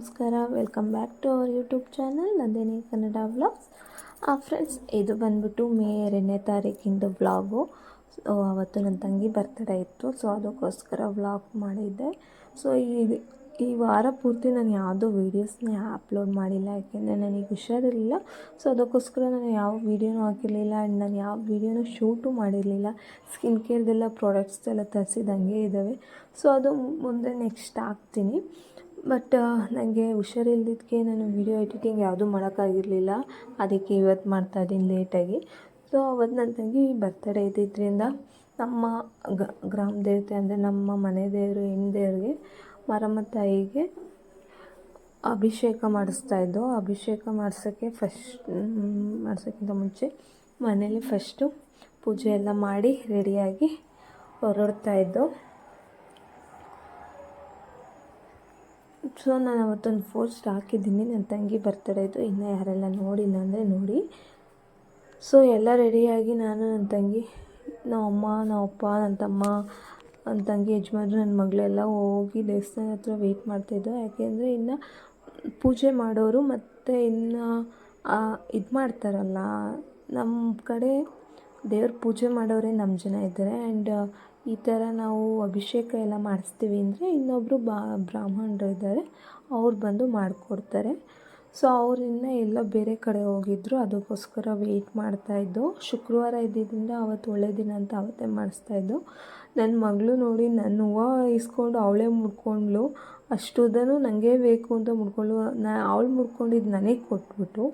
ನಮಸ್ಕಾರ, welcome back to our YouTube channel Nandini Kannada vlogs. Friends, ಇದು ಬಂದ್ಬಿಟ್ಟು ಮೇ 2ನೇ ತಾರೀಕಿಂದು ವ್ಲಾಗು. ಅವತ್ತು ನನ್ನ ತಂಗಿ ಬರ್ತಡೇ ಇತ್ತು, ಸೊ ಅದಕ್ಕೋಸ್ಕರ ವ್ಲಾಗ್ ಮಾಡಿದ್ದೆ. ಸೊ ಈ ವಾರ ಪೂರ್ತಿ ನಾನು ಯಾವುದೋ ವೀಡಿಯೋಸ್ನ ಅಪ್ಲೋಡ್ ಮಾಡಿಲ್ಲ, ಯಾಕೆಂದರೆ ನನಗೆ ಹುಷಾರಿರಲಿಲ್ಲ. ಸೊ ಅದಕ್ಕೋಸ್ಕರ ನಾನು ಯಾವ ವೀಡಿಯೋನೂ ಹಾಕಿರಲಿಲ್ಲ ಆ್ಯಂಡ್ ನಾನು ಯಾವ ವೀಡಿಯೋನೂ ಶೂಟು ಮಾಡಿರಲಿಲ್ಲ. ಸ್ಕಿನ್ ಕೇರ್ದೆಲ್ಲ ಪ್ರಾಡಕ್ಟ್ಸ್ ತರಿಸಿದಂಗೆ ಇದ್ದಾವೆ. ಸೊ ಅದು ಮುಂದೆ ನೆಕ್ಸ್ಟ್ ಹಾಕ್ತೀನಿ. ಬಟ್ ನನಗೆ ಹುಷಾರಿಲ್ಲದಕ್ಕೆ ನಾನು ವೀಡಿಯೋ ಎಡಿಟಿಂಗ್ ಯಾವುದೂ ಮಾಡೋಕ್ಕಾಗಿರಲಿಲ್ಲ. ಅದಕ್ಕೆ ಇವತ್ತು ಮಾಡ್ತಾಯಿದ್ದೀನಿ ಲೇಟಾಗಿ. ಸೊ ಅವತ್ತು ನನ್ನ ತಂಗಿ ಬರ್ತಡೇ ಇದ್ದಿದ್ದರಿಂದ ನಮ್ಮ ಗ್ರಾಮ ದೇವತೆ ಅಂದರೆ ನಮ್ಮ ಮನೆ ದೇವರು ಹೆಣ್ಣು ದೇವ್ರಿಗೆ ಮಾರಮ್ಮ ತಾಯಿಗೆ ಅಭಿಷೇಕ ಮಾಡಿಸ್ತಾಯಿದ್ದೋ. ಅಭಿಷೇಕ ಮಾಡಿಸೋಕ್ಕಿಂತ ಮುಂಚೆ ಮನೇಲಿ ಫಸ್ಟು ಪೂಜೆ ಎಲ್ಲ ಮಾಡಿ ರೆಡಿಯಾಗಿ ಹೊರಡ್ತಾಯಿದ್ದೋ. ಸೊ ನಾನು ಅವತ್ತೊಂದು ಪೋಸ್ಟ್ ಹಾಕಿದ್ದೀನಿ, ನನ್ನ ತಂಗಿ ಬರ್ತಡೇ ಇದ್ದು. ಇನ್ನೂ ಯಾರೆಲ್ಲ ನೋಡಿಲ್ಲ ಅಂದರೆ ನೋಡಿ. ಸೊ ಎಲ್ಲ ರೆಡಿಯಾಗಿ ನಾನು, ನನ್ನ ತಂಗಿ, ನಮ್ಮಮ್ಮ, ನಮ್ಮಪ್ಪ, ನನ್ನ ತಮ್ಮ, ನನ್ನ ತಂಗಿ ಯಜಮಾನ್ರು, ನನ್ನ ಮಗಳೆಲ್ಲ ಹೋಗಿ ದೇವಸ್ಥಾನ ಹತ್ರ ವೆಯ್ಟ್ ಮಾಡ್ತಾಯಿದ್ದೋ. ಯಾಕೆಂದರೆ ಇನ್ನು ಪೂಜೆ ಮಾಡೋರು ಮತ್ತು ಇನ್ನು ಇದು ಮಾಡ್ತಾರಲ್ಲ, ನಮ್ಮ ಕಡೆ ದೇವ್ರ ಪೂಜೆ ಮಾಡೋರೇ ನಮ್ಮ ಜನ ಇದ್ದಾರೆ. ಆ್ಯಂಡ್ ಈ ಥರ ನಾವು ಅಭಿಷೇಕ ಎಲ್ಲ ಮಾಡಿಸ್ತೀವಿ ಅಂದರೆ ಇನ್ನೊಬ್ಬರು ಬ್ರಾಹ್ಮಣರು ಇದ್ದಾರೆ, ಅವ್ರು ಬಂದು ಮಾಡಿಕೊಡ್ತಾರೆ. ಸೊ ಅವ್ರಿನ್ನ ಎಲ್ಲ ಬೇರೆ ಕಡೆ ಹೋಗಿದ್ದರು, ಅದಕ್ಕೋಸ್ಕರ ವೆಯ್ಟ್ ಮಾಡ್ತಾಯಿದ್ದೋ. ಶುಕ್ರವಾರ ಇದ್ದಿದ್ದರಿಂದ ಅವತ್ತು ಒಳ್ಳೆ ದಿನ ಅಂತ ಅವತ್ತೇ ಮಾಡಿಸ್ತಾಯಿದ್ದೋ. ನನ್ನ ಮಗಳು ನೋಡಿ ನನ್ನ ಹೂವು ಇಸ್ಕೊಂಡು ಅವಳೇ ಮುಡ್ಕೊಂಡ್ಳು. ಅಷ್ಟುದೂ ನನಗೆ ಬೇಕು ಅಂತ ಮುಡ್ಕೊಂಡ್ಳು. ಅವಳು ಮುಡ್ಕೊಂಡಿದ್ದು ನನಗೆ ಕೊಟ್ಬಿಟ್ಟು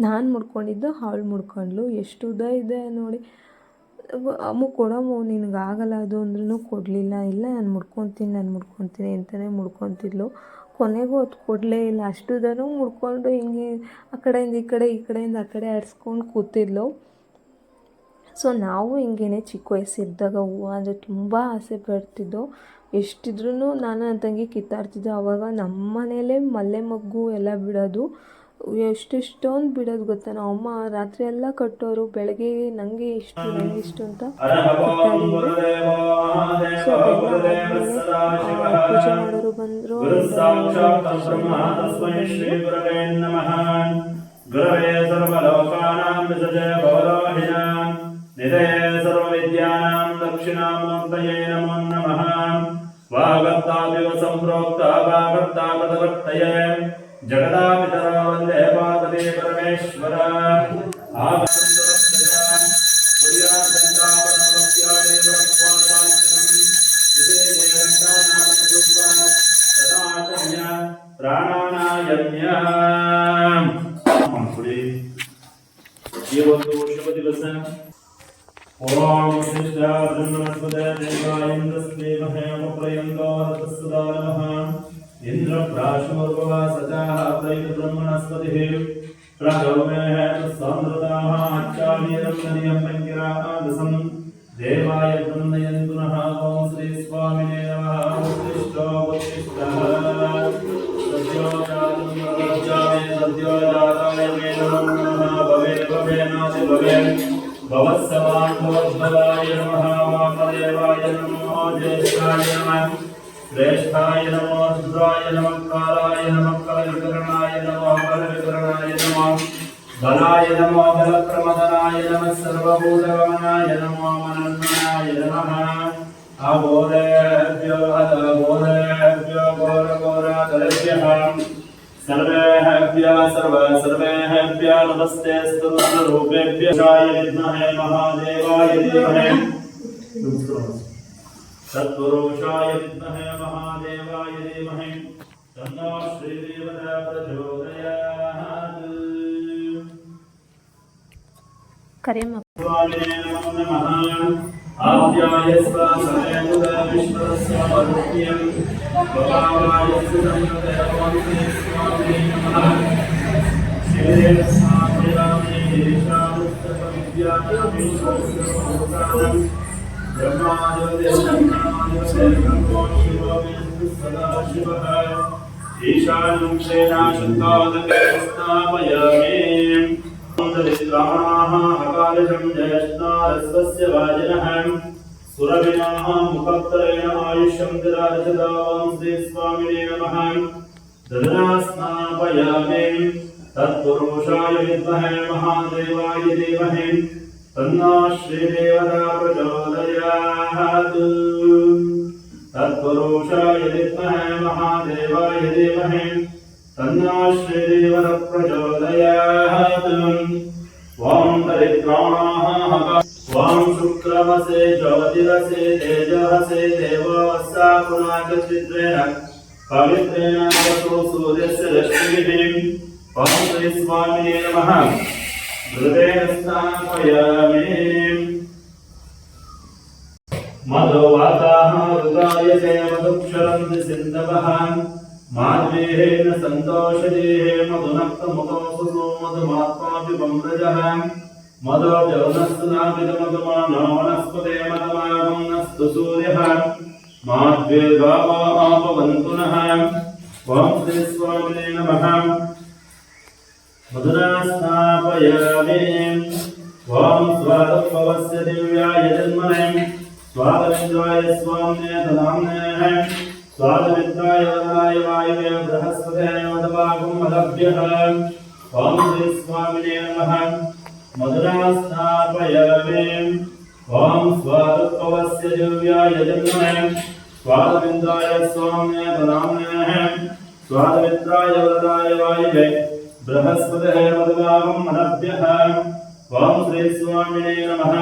ನಾನು ಮುಡ್ಕೊಂಡಿದ್ದು ಅವಳು ಮುಡ್ಕೊಂಡ್ಳು. ಎಷ್ಟು ಉದ್ದ ಇದೆ ನೋಡಿ. ಅಮ್ಮ ಕೊಡಮ್ಮು, ನಿನಗಾಗಲ್ಲ ಅದು ಅಂದ್ರೂ ಕೊಡಲಿಲ್ಲ. ಇಲ್ಲ, ನಾನು ಮುಡ್ಕೊತೀನಿ ಅಂತಲೇ ಮುಡ್ಕೊತಿದ್ಲು. ಕೊನೆಗೂ ಅದು ಕೊಡಲೇ ಇಲ್ಲ. ಅಷ್ಟುದೂ ಮುಡ್ಕೊಂಡು ಹಿಂಗೆ ಆ ಕಡೆಯಿಂದ ಈ ಕಡೆ, ಈ ಕಡೆಯಿಂದ ಆ ಕಡೆ ಆಡಿಸ್ಕೊಂಡು ಕೂತಿದ್ಲು. ಸೊ ನಾವು ಹಿಂಗೇ ಚಿಕ್ಕ ವಯಸ್ಸಿದ್ದಾಗ ಹೂವು ಅಂದರೆ ತುಂಬ ಆಸೆ ಪಡ್ತಿದ್ದೋ. ಎಷ್ಟಿದ್ರೂ ನಾನು ನನ್ನ ತಂಗಿ ಕಿತ್ತಾಡ್ತಿದ್ದೋ. ಆವಾಗ ನಮ್ಮ ಮನೇಲೇ ಮಲ್ಲೆ ಮೊಗ್ಗು ಎಲ್ಲ ಬಿಡೋದು, ಎಷ್ಟೊಂದು ಬಿಡೋದು ಗೊತ್ತಾ. ನಮ್ಮಮ್ಮ ರಾತ್ರಿ ಎಲ್ಲ ಕಟ್ಟೋರು, ಬೆಳಗ್ಗೆ ನನಗೆ ಇಷ್ಟು ಅಂತ ಕಿತ್ತಾಡಿದ್ರು. ಸೊ ಪೂಜೆ ಮಾಡೋರು ಬಂದರು. ನಿಧಯೇ ಸರ್ವವಿದ್ಯಾನಾಂ ದಕ್ಷಿಣಾಮೂರ್ತಯೇ ನಮೋ ನಮಃ. ವಾಗರ್ತಾವಿವ ಸಂಪ್ರೋಕ್ತ ವಾಗರ್ತಾಪದವರ್ತಯೇ ಜಗದಾಪಿತರ ವಂದೇ ಪಾರ್ವತೀ ಪರಮೇಶ್ವರ. ಪ್ರಾಣಾನಾಯಮ್ಯ. ಈ ಒಂದು ಶುಭ ದಿವಸ ಓಂ ಶ್ರೀ ಬ್ರಹ್ಮಣಸ್ಪದೇ ದೇವಾಯಂದ್ರಸ್ಮೇಮಹೇ ಉಪಯಂತೋ ಹತಸ್ಸದಾ ನಮಃ. ಇಂದ್ರ ಪ್ರಾಶೋರ್ಭವ ಸಜಾಃ ಪ್ರೈತ ಬ್ರಹ್ಮಣಸ್ಪತಿಃ ಪ್ರಗೌಮೇಃ ಸಾಂದ್ರತಾಃ ಆಚಾರ್ಯಂ ನದಿಯಂ ಪಂಕಿರಾದಸಂ ದೇವಾಯ ಬ್ರಹ್ಮಯಂತು ನಃ. ಓಂ ಶ್ರೀ ಸ್ವಾಮಿನೇ ನಮಃ. ಉತ್ತಿಷ್ಟೋ ಉತ್ತಿಷ್ಟಃ ಸದ್ಯೋ ಜಾತಾಯ ಮೇ ನಮೋ ನಮಃ. ಭವೇ ಭವೇನಾತಿ ಭವೇ ಭವತ್ಸವಾನ್ಭವೋದ್ಭವಾಯ ನಮಃ. ವಾಮದೇವಾಯ ನಮೋ. ಜ್ಯೇಷ್ಠಾಯ ನಮಃ. ಶ್ರೇಷ್ಠಾಯ ನಮೋ. ರುದ್ರಾಯ ನಮಃ. ಕಾಲಾಯ ನಮಃ. ಕಲವಿಕರಣಾಯ ನಮಃ. ಬಲವಿಕರಣಾಯ ನಮಃ. ಬಲಾಯ ನಮೋ. ಬಲಪ್ರಮದನಾಯ ನಮಃ. ಸರ್ವಭೂತಗಮನಾಯ ನಮೋ. ಮನನ್ಮನಾಯ ನಮಃ. ಅಘೋರೇಭ್ಯೋ ಅಘೋರೇಭ್ಯೋ ಘೋರಘೋರಾಧರೇಭ್ಯಃ ಸರ್ವೇಭ್ಯಃ ಸರ್ವೇಭ್ಯಃ ನಮಸ್ತೆಸ್ತು ರೂಪೇಭ್ಯಃ. ವಿದ್ಮಹೇ ಮಹಾದೇವಾಯ ಧೀಮಹಿ ಸತ್ಪುರುಷಾಯ ವಿದ್ಮಹೇ ಮಹಾದೇವಾಯ ಧೀಮಹಿ ತನ್ನೋ ಶ್ರೀದೇವತಾ ಪ್ರಚೋದಯಾತ್. ಕರೆಯಮ್ಮ. ಆಪ್ಯಾಯಸ್ವ ಸಮೇತ ವಿಶ್ವಸ್ಯ ಮರುತ್ಯಂ ಭವಾಯಸ್ಯ ಸಂಯುತೇ ಸ್ವಾಮಿ ನಮಃ. ಶ್ರೀದೇವ ಸ್ವಾಮಿರಾಮೇ ದೇಶಾಮುಸ್ತಕ ವಿದ್ಯಾನಾಮೀಶ್ವರಸ್ಯ ಭೂತಾನಂ ಬ್ರಹ್ಮಾದೇವೋ ಶಿವೋ ಸದಾಶಿವಃ. ಈಶಾನ್ಯಂ ಕ್ಷೇನಾಶಂಕಾದಕೆ ಸ್ಥಾಪಯಾಮಿ. ्राणाः अकालशं जयष्णारस्वस्य वाजिनः सुरभिनाः मुखत्तरेण आयुष्यं ददाति सदा. ओं श्री स्वामिने नमः. ददना स्नापयामि तत्पुरुषाय विद्महे महादेवाय धीमहि तन्नो श्रीदेवता प्रचोदयात् तत्पुरुषाय विद्महे महादेवाय धीमहि तन्नो श्रीदेवता प्रचोदयात् वां परित्राणाः वां शुक्रमसे ज्योतिरसे तेजहसे देववस्सा पुनागचित्रेण पवित्रेण वसो सूर्यस्य रश्मिभिः वां श्री स्वामिने नमः हृदयेन स्थापयामि मधुवाताः हृदायसे मधुक्षरन्ति सिन्धवः माद्वेहेन सन्तोषदेहे मधुनक्तमुखोऽसुसो मधुमात्मापि बम्रजः मधोजवनस्तु नाभिदमधुमानो वनस्पते मधुमागमनस्तु सूर्यः माद्वेर्गावापवन्तु नः ॐ श्री स्वामिने नमः मधुना स्नापयामि ॐ स्वादुपवस्य दिव्याय जन्मने स्वादविन्द्राय स्वाम्ने तदाम्नेः स्वादमित्राय वरदाय वायुवे बृहस्पते मदभागं मदभ्यः ॐ श्री स्वामिने नमः मधुना स्नापयामि ॐ स्वादुपवस्य दिव्याय जन्मने स्वादविन्द्राय स्वाम्ने तदाम्नेः स्वादमित्राय वरदाय वायुवे बृहस्पते मदभागं मदभ्यः ॐ श्री स्वामिने नमः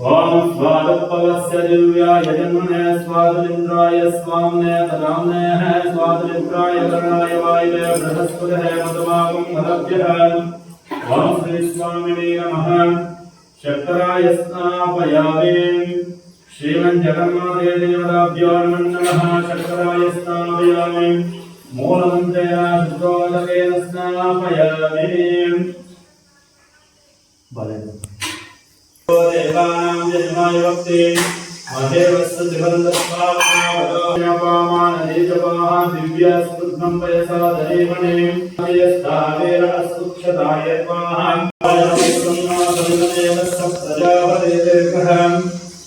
ॐ स्वादुपवस्य दिव्याय जन्मने स्वादुलिन्द्राय स्वाम्ने तदाम्नेः स्वादुलिन्द्राय वरदाय वायुवे बृहस्पते मदभागं मदभ्यः ॐ श्री स्वामिने नमः शर्कराय स्नापयामि श्रीमज्जगन्नाथदेवताभ्यो नमः शर्कराय स्नापयामि मूलमन्त्रेण शुद्धोदकेन स्नापयामि देवानां जन्माय वक्ते महेवस्य दिवन्दस्वापामानदीजपाः दिव्यस्पुद्गं पयसा दरेमणे यस्तावेर असुक्षताय त्वाः आयसन्नासन्नदेव सप्तजावदेकः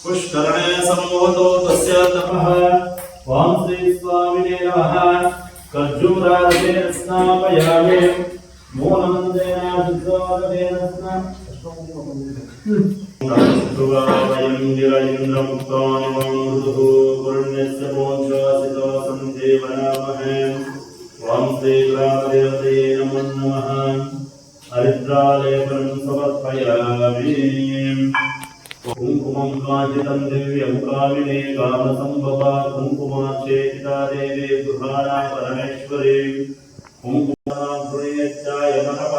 पुष्करणे सम्मोहतो तस्य तपः ॐ श्री स्वामिने नमः खर्जूरादतेन स्नापयामि मूलमन्त्रेण शुद्धोदकेन वयं गिरयेन्द्रमुक्तानि मृदुः पुण्यस्य मोक्षासितो सञ्जीवयामहे ॐ श्रीग्रामदेवते नमो नमः हरिद्रालेपनं समर्पयामि कुङ्कुमं काञ्चितं दिव्यं कामिने कामसम्भवा कुङ्कुमाक्षेपिता देवी दुहारा परमेश्वरी कुङ्कुमाग्रयच्चाय नमः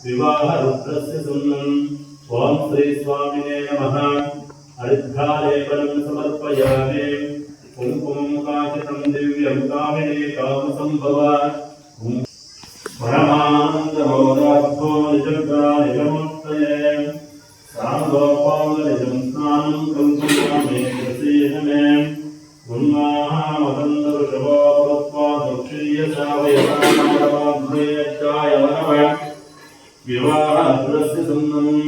विवाहरुद्रस्य सुन्नं ॐ श्री स्वामिने नमः हरिद्रालेपनं समर्पयामि कुङ्कुमं काञ्चितं दिव्यं कामिने कामसम्भवा परमानन्दमोदार्थो निजग्रानिजमुक्तये साङ्गोपाङ्गनिजं स्नानं कल्पयामि प्रसीदमे उन्माहामदन्तऋषभो भूत्वा दक्षीयसावयसामानवाग्रयच्चाय नमः विवाहरुद्रस्य सुन्दरम्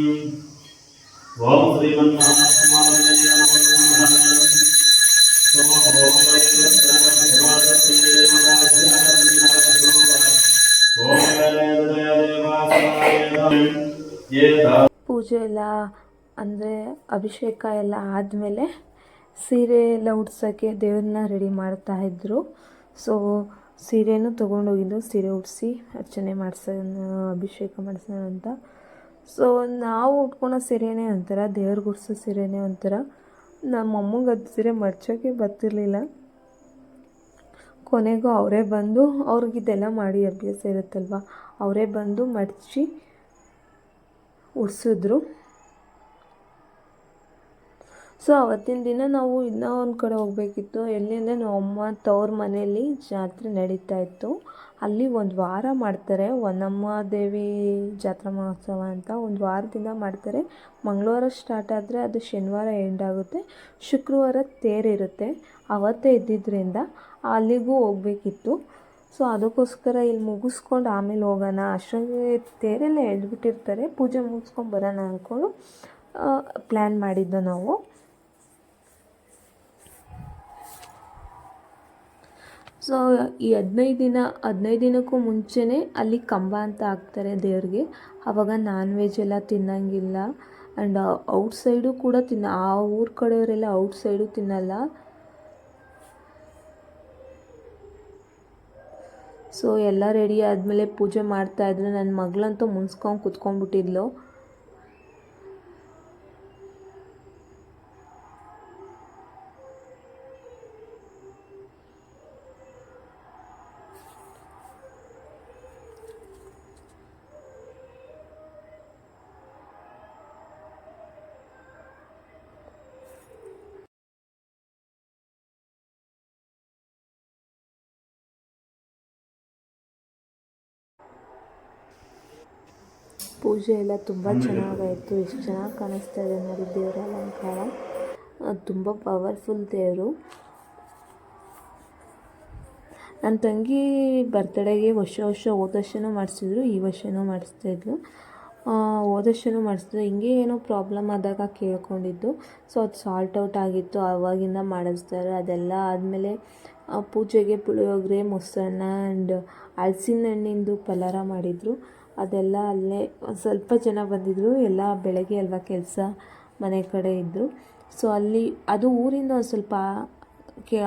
ॐ श्रीमन्नारायणाय नमः ಪೂಜೆ ಎಲ್ಲ ಅಂದರೆ ಅಭಿಷೇಕ ಎಲ್ಲ ಆದಮೇಲೆ ಸೀರೆ ಎಲ್ಲ ಉಡ್ಸೋಕ್ಕೆ ದೇವ್ರನ್ನ ರೆಡಿ ಮಾಡ್ತಾಯಿದ್ರು. ಸೊ ಸೀರೆನೂ ತೊಗೊಂಡೋಗಿದ್ದು, ಸೀರೆ ಉಡಿಸಿ ಅರ್ಚನೆ ಅಭಿಷೇಕ ಮಾಡಿಸೋಣ ಅಂತ. ಸೊ ನಾವು ಉಟ್ಕೊಳೋ ಸೀರೆನೇ ಒಂಥರ, ದೇವ್ರಿಗೆ ಉಡ್ಸೋ ಸೀರೆನೇ ಒಂಥರ. ನಮ್ಮ ಅಮ್ಮಂಗೆ ಅದು ಸೀರೆ ಮಡ್ಚೋಕ್ಕೆ ಬರ್ತಿರ್ಲಿಲ್ಲ. ಕೊನೆಗೂ ಅವರೇ ಬಂದು, ಅವ್ರಿಗಿದೆಲ್ಲ ಮಾಡಿ ಅಭ್ಯಾಸ ಇರುತ್ತಲ್ವ, ಅವರೇ ಬಂದು ಮಡಚಿ ಉಡಿಸಿದ್ರು. ಸೊ ಅವತ್ತಿನ ದಿನ ನಾವು ಇನ್ನೂ ಒಂದು ಕಡೆ ಹೋಗಬೇಕಿತ್ತು. ಎಲ್ಲಿಂದ ನಮ್ಮ ಅಮ್ಮ ತವ್ರ ಮನೆಯಲ್ಲಿ ಜಾತ್ರೆ ನಡೀತಾ ಇತ್ತು. ಅಲ್ಲಿ ಒಂದು ವಾರ ಮಾಡ್ತಾರೆ, ಹೊನ್ನಮ್ಮ ದೇವಿ ಜಾತ್ರಾ ಮಹೋತ್ಸವ ಅಂತ. ಒಂದು ವಾರದಿಂದ ಮಾಡ್ತಾರೆ. ಮಂಗಳವಾರ ಸ್ಟಾರ್ಟ್ ಆದರೆ ಅದು ಶನಿವಾರ ಎಂಡ್ ಆಗುತ್ತೆ. ಶುಕ್ರವಾರ ತೇರಿರುತ್ತೆ. ಅವತ್ತೇ ಇದ್ದಿದ್ದರಿಂದ ಅಲ್ಲಿಗೂ ಹೋಗಬೇಕಿತ್ತು. ಸೊ ಅದಕ್ಕೋಸ್ಕರ ಇಲ್ಲಿ ಮುಗಿಸ್ಕೊಂಡು ಆಮೇಲೆ ಹೋಗೋಣ, ಅಷ್ಟೊಂದು ತೇರೆಲ್ಲ ಎಳ್ದುಬಿಟ್ಟಿರ್ತಾರೆ, ಪೂಜೆ ಮುಗಿಸ್ಕೊಂಡು ಬರೋಣ ಅಂದ್ಕೊಂಡು ಪ್ಲ್ಯಾನ್ ಮಾಡಿದ್ದು ನಾವು. ಸೊ ಈ 15 ದಿನಕ್ಕೂ ಮುಂಚೆನೇ ಅಲ್ಲಿ ಕಂಬ ಅಂತ ಹಾಕ್ತಾರೆ ದೇವ್ರಿಗೆ. ಆವಾಗ ನಾನ್ ವೆಜ್ ಎಲ್ಲ ತಿನ್ನಂಗಿಲ್ಲ. ಆ್ಯಂಡ್ ಔಟ್ಸೈಡು ಕೂಡ ಆ ಊರ ಕಡೆಯವರೆಲ್ಲ ಔಟ್ಸೈಡು ತಿನ್ನಲ್ಲ. ಸೊ ಎಲ್ಲ ರೆಡಿ ಆದಮೇಲೆ ಪೂಜೆ ಮಾಡ್ತಾಯಿದ್ರು. ನನ್ನ ಮಗಳಂತೂ ಮುನ್ಸ್ಕೊಂಡು ಕುತ್ಕೊಂಡ್ಬಿಟ್ಟಿದ್ಲು. ಪೂಜೆ ಎಲ್ಲ ತುಂಬ ಚೆನ್ನಾಗಾಯಿತು. ಎಷ್ಟು ಚೆನ್ನಾಗಿ ಕಾಣಿಸ್ತಾ ಇದೆ ನೋಡಿ ದೇವರ ಅಲಂಕಾರ. ತುಂಬ ಪವರ್ಫುಲ್ ದೇವರು. ನನ್ನ ತಂಗಿ ಬರ್ತಡೇಗೆ ವರ್ಷ ಹೋದ ವರ್ಷನೂ ಮಾಡಿಸಿದ್ರು, ಈ ವರ್ಷನೂ ಮಾಡಿಸ್ತಾಯಿದ್ರು. ಹೋದ ವರ್ಷನೂ ಮಾಡಿಸಿದ್ರು. ಹಿಂಗೆ ಏನೋ ಪ್ರಾಬ್ಲಮ್ ಆದಾಗ ಕೇಳ್ಕೊಂಡಿದ್ದು. ಸೊ ಅದು ಸಾಲ್ಟ್ ಔಟ್ ಆಗಿತ್ತು, ಆವಾಗಿಂದ ಮಾಡಿಸ್ತಾರೆ. ಅದೆಲ್ಲ ಆದಮೇಲೆ ಪೂಜೆಗೆ ಪುಳಿಯೋಗರೆ, ಮೊಸರನ್ನ ಆ್ಯಂಡ್ ಹಲಸಿನ ಹಣ್ಣಿಂದು ಪಲಾರ ಮಾಡಿದರು. ಅದೆಲ್ಲ ಅಲ್ಲೇ ಸ್ವಲ್ಪ ಜನ ಬಂದಿದ್ದರು. ಎಲ್ಲ ಬೆಳಗ್ಗೆ ಅಲ್ವಾ ಕೆಲಸ, ಮನೆ ಕಡೆ ಇದ್ದರು. ಸೊ ಅಲ್ಲಿ ಅದು ಊರಿಂದ ಒಂದು ಸ್ವಲ್ಪ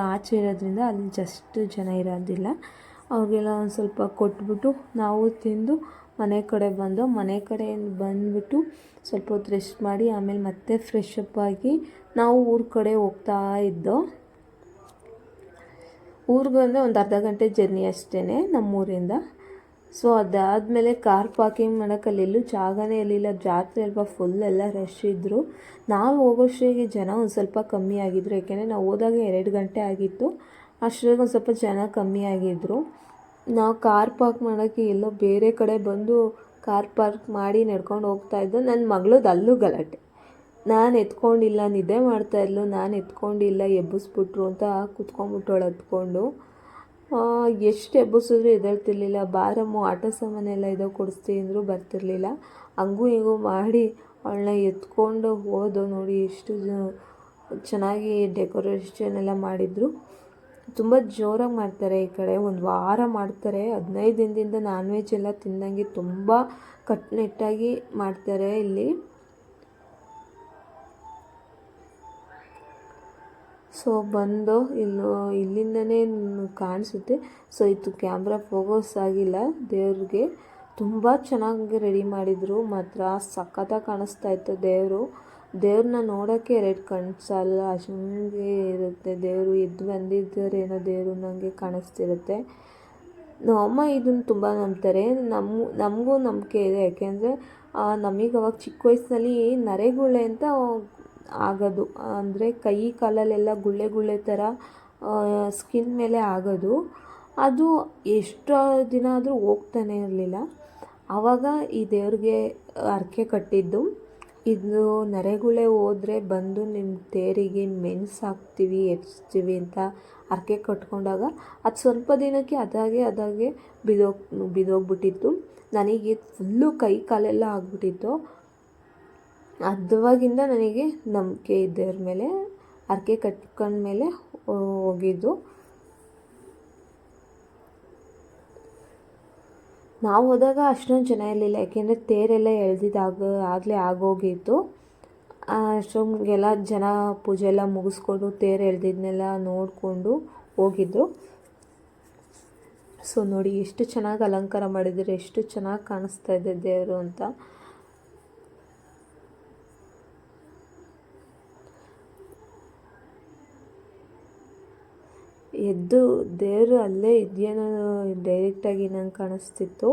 ಆಚೆ ಇರೋದ್ರಿಂದ ಅಲ್ಲಿ ಜಸ್ಟ್ ಜನ ಇರೋದಿಲ್ಲ. ಅವ್ರಿಗೆಲ್ಲ ಒಂದು ಸ್ವಲ್ಪ ಕೊಟ್ಬಿಟ್ಟು ನಾವು ತಿಂದು ಮನೆ ಕಡೆ ಬಂದುಬಿಟ್ಟು ಸ್ವಲ್ಪ ಹೊತ್ತು ರೆಸ್ಟ್ ಮಾಡಿ ಆಮೇಲೆ ಮತ್ತೆ ಫ್ರೆಶ್ ಅಪ್ ಆಗಿ ನಾವು ಊರ ಕಡೆ ಹೋಗ್ತಾ ಇದ್ದೋ. ಊರಿಗೆ ಬಂದರೆ ಒಂದು ಅರ್ಧ ಗಂಟೆ ಜರ್ನಿ ಅಷ್ಟೇ ನಮ್ಮೂರಿಂದ. ಸೊ ಅದಾದಮೇಲೆ ಕಾರ್ ಪಾರ್ಕಿಂಗ್ ಮಾಡೋಕ್ಕೆ ಅಲ್ಲೆಲ್ಲೂ ಜಾಗನೇ ಇರಲಿಲ್ಲ. ಜಾತ್ರೆ ಅಲ್ವಾ, ಫುಲ್ ಎಲ್ಲ ರಶ್ ಇದ್ದರು. ನಾವು ಹೋಗೋಷ್ಟಿಗೆ ಜನ ಒಂದು ಸ್ವಲ್ಪ ಕಮ್ಮಿ ಆಗಿದ್ದರು. ಯಾಕೆಂದರೆ ನಾವು ಹೋದಾಗ 2 ಗಂಟೆ ಆಗಿತ್ತು. ಅಷ್ಟರಾಗ ಒಂದು ಸ್ವಲ್ಪ ಜನ ಕಮ್ಮಿ ಆಗಿದ್ದರು. ನಾವು ಕಾರ್ ಪಾರ್ಕ್ ಮಾಡೋಕ್ಕೆ ಎಲ್ಲೋ ಬೇರೆ ಕಡೆ ಬಂದು ಕಾರ್ ಪಾರ್ಕ್ ಮಾಡಿ ನಡ್ಕೊಂಡು ಹೋಗ್ತಾಯಿದ್ದು. ನನ್ನ ಮಗಳದ್ದು ಅಲ್ಲೂ ಗಲಾಟೆ. ನಾನು ಎತ್ಕೊಂಡಿಲ್ಲ, ನಿದ್ದೆ ಮಾಡ್ತಾಯಿದ್ಲು. ನಾನು ಎತ್ಕೊಂಡಿಲ್ಲ, ಎಬ್ಬಿಸ್ಬಿಟ್ರು ಅಂತ ಕುತ್ಕೊಂಡ್ಬಿಟ್ಟವಳು ಹತ್ಕೊಂಡು. ಎಷ್ಟು ಎಬ್ಬಿಸಿದ್ರು ಎದ್ದೇಳ್ತಿರ್ಲಿಲ್ಲ. ಬಾರಮ್ಮು ಆಟ ಸಾಮಾನೆಲ್ಲ ಇದೋ ಕೊಡಿಸ್ತೀನಿ ಅಂದರೂ ಬರ್ತಿರ್ಲಿಲ್ಲ. ಹಂಗೂ ಹಿಂಗೂ ಮಾಡಿ ಅವಳನ್ನ ಎತ್ಕೊಂಡು ಹೋದೋ. ನೋಡಿ ಎಷ್ಟು ಚೆನ್ನಾಗಿ ಡೆಕೋರೇಷನ್ ಎಲ್ಲ ಮಾಡಿದರು. ತುಂಬ ಜೋರಾಗಿ ಮಾಡ್ತಾರೆ ಈ ಕಡೆ. 1 ವಾರ ಮಾಡ್ತಾರೆ. 15 ದಿನದಿಂದ ನಾನ್ ವೆಜ್ ಎಲ್ಲ ತಿಂದಂಗೆ ತುಂಬ ಕಟ್ಟುನಿಟ್ಟಾಗಿ ಮಾಡ್ತಾರೆ ಇಲ್ಲಿ. ಸೊ ಬಂದು ಇಲ್ಲಿಂದನೇ ಕಾಣಿಸುತ್ತೆ. ಸೊ ಇದು ಕ್ಯಾಮ್ರಾ ಫೋಕಸ್ ಆಗಿಲ್ಲ ದೇವ್ರಿಗೆ. ತುಂಬ ಚೆನ್ನಾಗಿ ರೆಡಿ ಮಾಡಿದರು. ಮಾತ್ರ ಸಖತ್ತಾಗಿ ಕಾಣಿಸ್ತಾ ಇತ್ತು ದೇವ್ರನ್ನ ನೋಡೋಕ್ಕೆ 2 ಕಣ್ಣು ಸಾಲಲ್ಲ, ಅಷ್ಟೇ ಇರುತ್ತೆ. ದೇವರು ಎದ್ದು ಬಂದಿದ್ದಾರೇನೋ ದೇವರು ನನಗೆ ಕಾಣಿಸ್ತಿರುತ್ತೆ. ನಮ್ಮಮ್ಮ ಇದನ್ನು ತುಂಬ ನಂಬ್ತಾರೆ. ನಮಗೂ ನಂಬಿಕೆ ಇದೆ. ಯಾಕೆಂದರೆ ನಮಗೆ ಅವಾಗ ಚಿಕ್ಕ ವಯಸ್ಸಿನಲ್ಲಿ ನರೆಗುಳ್ಳೆ ಅಂತ ಆಗೋದು. ಅಂದರೆ ಕೈ ಕಾಲಲ್ಲೆಲ್ಲ ಗುಳ್ಳೆ ಥರ ಸ್ಕಿನ್ ಮೇಲೆ ಆಗೋದು. ಅದು ಎಷ್ಟು ದಿನ ಆದರೂ ಹೋಗ್ತಾನೆ ಇರಲಿಲ್ಲ. ಆವಾಗ ಈ ದೇವ್ರಿಗೆ ಹರಕೆ ಕಟ್ಟಿದ್ದು. ಇದು ನರೆಗುಳ್ಳೆ ಹೋದರೆ ಬಂದು ನಿಮ್ಮ ತೇರಿಗೆ ಮೆಣಸು ಹಾಕ್ತೀವಿ, ಎಬ್ಸ್ತೀವಿ ಅಂತ ಹರಕೆ ಕಟ್ಕೊಂಡಾಗ ಅದು ಸ್ವಲ್ಪ ದಿನಕ್ಕೆ ಅದಾಗೆ ಬಿದ್ದೋಗ್ಬಿಟ್ಟಿತ್ತು. ನನಗೆ ಫುಲ್ಲು ಕೈ ಕಾಲೆಲ್ಲ ಆಗಿಬಿಟ್ಟಿತ್ತು. ಅದುವಾಗಿಂದ ನನಗೆ ನಂಬಿಕೆ ದೇವ್ರ ಮೇಲೆ. ಹರಕೆ ಕಟ್ಕೊಂಡ್ಮೇಲೆ ಹೋಗಿದ್ದು. ನಾವು ಹೋದಾಗ ಅಷ್ಟೊಂದು ಜನ ಇರಲಿಲ್ಲ. ಯಾಕೆಂದರೆ ತೇರೆಲ್ಲ ಆಗಲೇ ಆಗೋಗಿತ್ತು. ಅಷ್ಟೊಂದಿಗೆಲ್ಲ ಜನ ಪೂಜೆ ಎಲ್ಲ ಮುಗಿಸ್ಕೊಂಡು ತೇರು ಎಳೆದಿದ್ದನ್ನೆಲ್ಲ ನೋಡಿಕೊಂಡು ಹೋಗಿದ್ರು. ಸೊ ನೋಡಿ ಎಷ್ಟು ಚೆನ್ನಾಗಿ ಅಲಂಕಾರ ಮಾಡಿದ್ರು, ಎಷ್ಟು ಚೆನ್ನಾಗಿ ಕಾಣಿಸ್ತಾ ಇದೆ ದೇವರು ಅಂತ. ಎದ್ದು ದೇವರು ಅಲ್ಲೇ ಇದೆಯೇನೋ ಡೈರೆಕ್ಟಾಗಿ ನಂಗೆ ಕಾಣಿಸ್ತಿತ್ತು.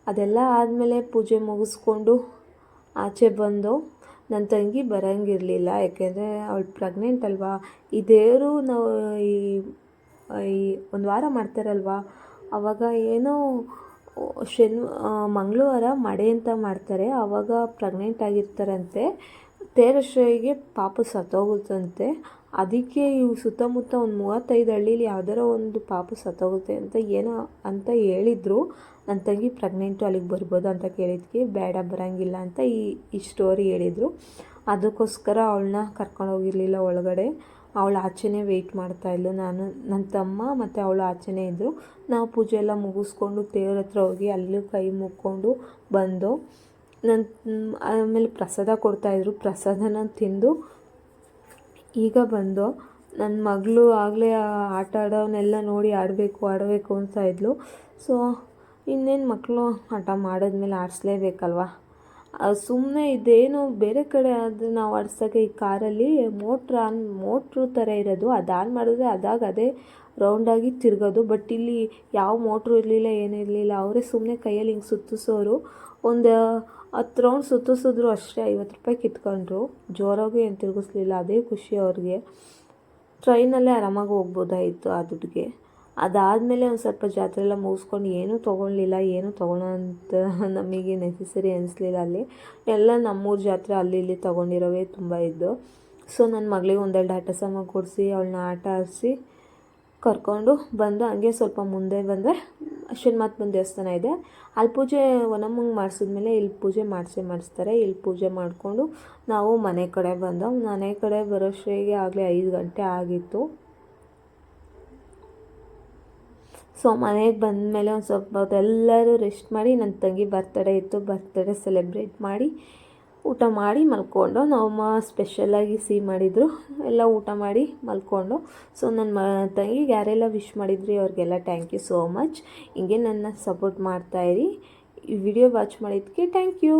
ಅದೆಲ್ಲ ಆದಮೇಲೆ ಪೂಜೆ ಮುಗಿಸ್ಕೊಂಡು ಆಚೆ ಬಂದು ನನ್ನ ತಂಗಿ ಬರೋಂಗಿರಲಿಲ್ಲ. ಯಾಕೆಂದರೆ ಅವಳು ಪ್ರೆಗ್ನೆಂಟ್ ಅಲ್ವಾ. ಈ ದೇವರು ನಾವು ಈ 1 ವಾರ ಮಾಡ್ತಾರಲ್ವ, ಆವಾಗ ಏನೋ ಮಂಗಳವಾರ ಮಡೆ ಅಂತ ಮಾಡ್ತಾರೆ. ಆವಾಗ ಪ್ರೆಗ್ನೆಂಟ್ ಆಗಿರ್ತಾರಂತೆ. ತೇರಶ್ರಯಿಗೆ ಪಾಪು ಸತ್ತೋಗುತ್ತಂತೆ. ಅದಕ್ಕೆ ಇವು ಸುತ್ತಮುತ್ತ ಒಂದು 35 ಹಳ್ಳೀಲಿ ಯಾವ್ದಾರ ಒಂದು ಪಾಪು ಸತ್ತೋಗುತ್ತೆ ಅಂತ ಏನೋ ಅಂತ ಹೇಳಿದರು. ನನ್ನ ತಂಗಿ ಪ್ರೆಗ್ನೆಂಟು, ಅಲ್ಲಿಗೆ ಬರ್ಬೋದು ಅಂತ ಕೇಳಿದ್ಕೆ ಬೇಡ ಬರೋಂಗಿಲ್ಲ ಅಂತ ಈ ಸ್ಟೋರಿ ಹೇಳಿದರು. ಅದಕ್ಕೋಸ್ಕರ ಅವಳನ್ನ ಕರ್ಕೊಂಡೋಗಿರಲಿಲ್ಲ ಒಳಗಡೆ. ಅವಳು ಆಚೆನೇ ವೆಯ್ಟ್ ಮಾಡ್ತಾಯಿದ್ಲು. ನನ್ನ ತಮ್ಮ ಮತ್ತು ಅವಳು ಆಚೆನೇ ಇದ್ದರು. ನಾವು ಪೂಜೆ ಎಲ್ಲ ಮುಗಿಸ್ಕೊಂಡು ದೇವ್ರ ಹತ್ರ ಹೋಗಿ ಅಲ್ಲೂ ಕೈ ಮುಕ್ಕೊಂಡು ಬಂದು ಆಮೇಲೆ ಪ್ರಸಾದ ಕೊಡ್ತಾಯಿದ್ರು. ಪ್ರಸಾದನ ತಿಂದು ಈಗ ಬಂದು ನನ್ನ ಮಗಳು ಆಗಲೇ ಆಟ ಆಡೋನೆಲ್ಲ ನೋಡಿ ಆಡಬೇಕು ಅಂತ ಇದ್ಲು. ಸೊ ಇನ್ನೇನು ಮಕ್ಕಳು ಆಟ ಮಾಡಿದ್ಮೇಲೆ ಆಡಿಸ್ಲೇಬೇಕಲ್ವ. ಸುಮ್ಮನೆ ಇದೇನು ಬೇರೆ ಕಡೆ ಆದರೆ ನಾವು ಆಡ್ಸೋಕ್ಕೆ ಈ ಕಾರಲ್ಲಿ ಮೋಟ್ರು ಥರ ಇರೋದು, ಅದು ಆನ್ ಮಾಡಿದ್ರೆ ಅದೇ ರೌಂಡಾಗಿ ತಿರುಗೋದು. ಬಟ್ ಇಲ್ಲಿ ಯಾವ ಮೋಟ್ರು ಇರಲಿಲ್ಲ, ಏನೂ ಇರಲಿಲ್ಲ. ಅವರೇ ಸುಮ್ಮನೆ ಕೈಯಲ್ಲಿ ಹಿಂಗೆ ಸುತ್ತಿಸೋರು. ಒಂದು 10 ರೌಂಡ್ ಸುತ್ತಿಸಿದ್ರು ಅಷ್ಟೇ. 50 ರೂಪಾಯಿ ಕಿತ್ಕೊಂಡ್ರು. ಜೋರಾಗಿ ಏನು ತಿರುಗಿಸ್ಲಿಲ್ಲ. ಅದೇ ಖುಷಿ ಅವ್ರಿಗೆ. ಟ್ರೈನಲ್ಲೇ ಆರಾಮಾಗಿ ಹೋಗ್ಬೋದಾಯಿತು ಆ ದುಡ್ಡಿಗೆ. ಅದಾದಮೇಲೆ ಒಂದು ಸ್ವಲ್ಪ ಜಾತ್ರೆ ಎಲ್ಲ ಮುಗಿಸ್ಕೊಂಡು ಏನೂ ತೊಗೊಳ್ಲಿಲ್ಲ. ಏನೂ ತೊಗೊಳ್ಳೋ ಅಂತ ನಮಗೆ ನೆಸೆಸರಿ ಅನಿಸ್ಲಿಲ್ಲ. ಅಲ್ಲಿ ಎಲ್ಲ ನಮ್ಮೂರ ಜಾತ್ರೆ ಅಲ್ಲಿ ಇಲ್ಲಿ ತೊಗೊಂಡಿರೋವೇ ತುಂಬ ಇದ್ದು. ಸೊ ನನ್ನ ಮಗಳಿಗೆ ಒಂದೆರಡು ಆಟ ಸಾಮಾನು ಕೊಡಿಸಿ ಅವಳನ್ನ ಆಟ ಆಡಿಸಿ ಕರ್ಕೊಂಡು ಬಂದು ಹಂಗೆ ಸ್ವಲ್ಪ ಮುಂದೆ ಬಂದರೆ ಶನಿಮಹಾತ್ಮನ ದೇವಸ್ಥಾನ ಇದೆ. ಅಲ್ಲಿ ಪೂಜೆ ಒನಮ್ಮಂಗೆ ಮಾಡಿಸಿದ್ಮೇಲೆ ಇಲ್ಲಿ ಪೂಜೆ ಮಾಡಿಸ್ತಾರೆ. ಇಲ್ಲಿ ಪೂಜೆ ಮಾಡಿಕೊಂಡು ನಾವು ಮನೆ ಕಡೆ ಬಂದೋ. ಮನೆ ಕಡೆ ಬರೋಷ್ಟಿಗೆ ಆಗಲೇ 5 ಗಂಟೆ ಆಗಿತ್ತು. ಸೊ ಮನೆಗೆ ಬಂದಮೇಲೆ ಒಂದು ಸ್ವಲ್ಪ ಹೊತ್ತು ಎಲ್ಲರೂ ರೆಸ್ಟ್ ಮಾಡಿ, ನನ್ನ ತಂಗಿ ಬರ್ತಡೇ ಇತ್ತು. ಬರ್ತಡೇ ಸೆಲೆಬ್ರೇಟ್ ಮಾಡಿ ಊಟ ಮಾಡಿ ಮಲ್ಕೊಂಡು, ನಮ್ಮಮ್ಮ ಸ್ಪೆಷಲಾಗಿ ಸಿಹಿ ಮಾಡಿದರು. ಎಲ್ಲ ಊಟ ಮಾಡಿ ಮಲ್ಕೊಂಡು. ಸೊ ನನ್ನ ತಂಗಿಗೆ ಯಾರೆಲ್ಲ ವಿಶ್ ಮಾಡಿದ್ರಿ ಅವ್ರಿಗೆಲ್ಲ ಥ್ಯಾಂಕ್ ಯು ಸೋ ಮಚ್. ಹಿಂಗೆ ನನ್ನ ಸಪೋರ್ಟ್ ಮಾಡ್ತಾಯಿರಿ. ಈ ವಿಡಿಯೋ ವಾಚ್ ಮಾಡಿದ್ದಕ್ಕೆ ಥ್ಯಾಂಕ್ ಯು.